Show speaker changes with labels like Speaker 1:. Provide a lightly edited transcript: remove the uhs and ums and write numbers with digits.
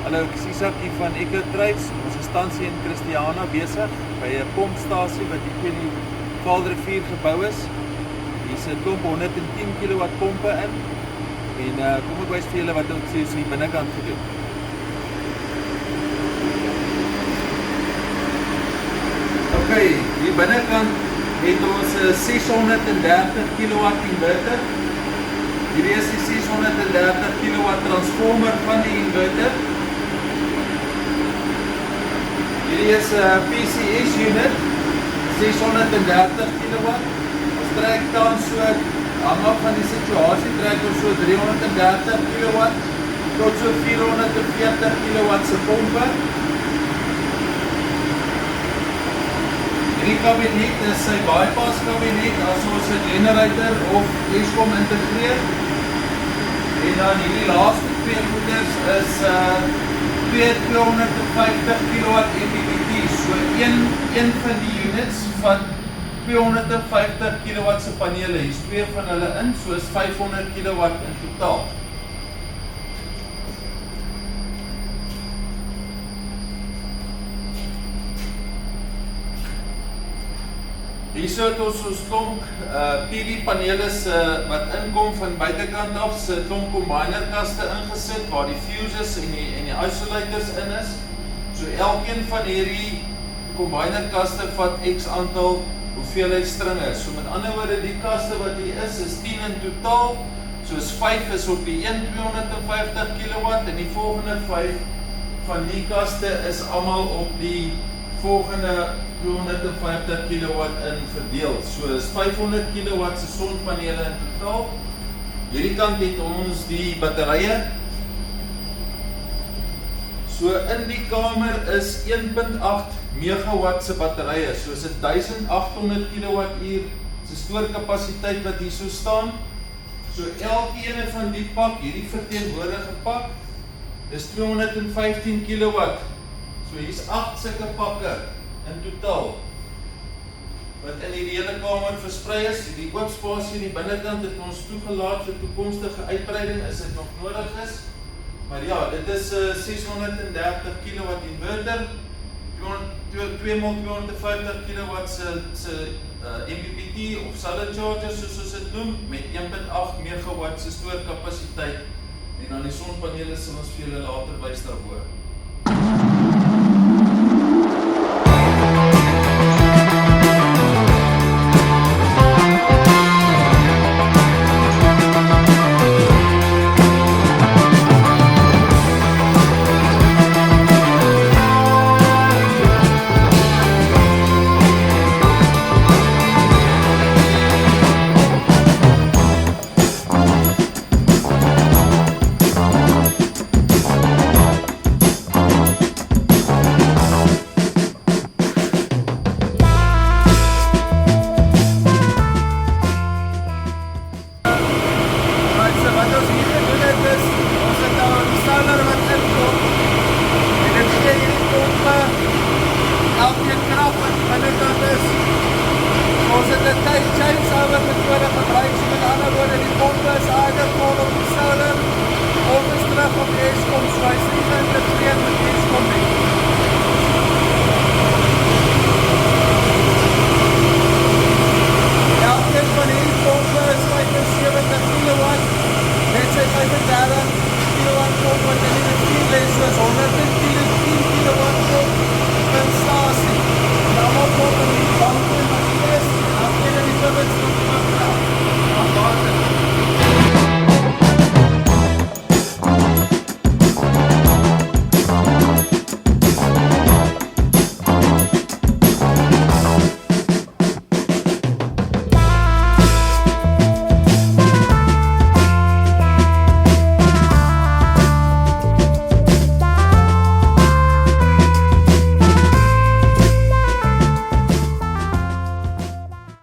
Speaker 1: Hallo, ek is Isak hier van Atess. Ons is tans hier in Christiana besig by 'n pompstasie wat hier teen die Vaalrivier gebou is. Hier is 'n klomp 110 kW pompe in. En kom ek wys vir julle wat ons hier binnekant gedoen. OK, hier binnekant het ons 'n 630 kW inverter. Hierdie is die 630 kW transformer van die inverter. Hierdie is 'n PCS unit, 630 kW. Ons trek dan so, hang af van die situasie, trek ons so 330 kW tot so 440 kW se pompe. Hierdie kabinet is sy bypass kabinet as ons 'n generator of Eskom integreer. En dan hierdie laaste twee voeters is 250 kW MPPT, so een van die units van 250 kW se panele. Hier's twee van hulle in, so is 500 kW in totaal. Hierso het ons klomp PV panele wat inkom van buitekant af, se klomp combiner kaste ingesit waar die fuses en die isolators in is. So elkeen van hierdie combiner kaste vat X aantal hoeveelheid stringe. So met ander woorde, die kaste wat hier is 10 in totaal. Soos 5 is op die 250 kW en die volgende 5 van die kaste is almal op die volgende 250 kW in verdeel. So is 500 kW se sonpanele in totaal. Hierdie kant het ons die batterye. So in die kamer is 1.8 megawatt se batterye. So is 1800 kWh se stoorkapasiteit wat hier so staan. So elkeen van die pak, hierdie verteenwoordige pak, is 215 kW. So hier's 8 sulke pakke in totaal wat in die hele kamer versprei is. Die oop spasie in die binnekant het ons toegelaat vir toekomstige uitbreiding as dit nog nodig is. Maar ja, dit is 'n 630 kW inverter, 2x250 kW se MPPT of solid charger soos ons dit noem, met 1.8 megawatt se stoorkapasiteit. En dan die sonpanele sal ons vir julle later wys daarbo.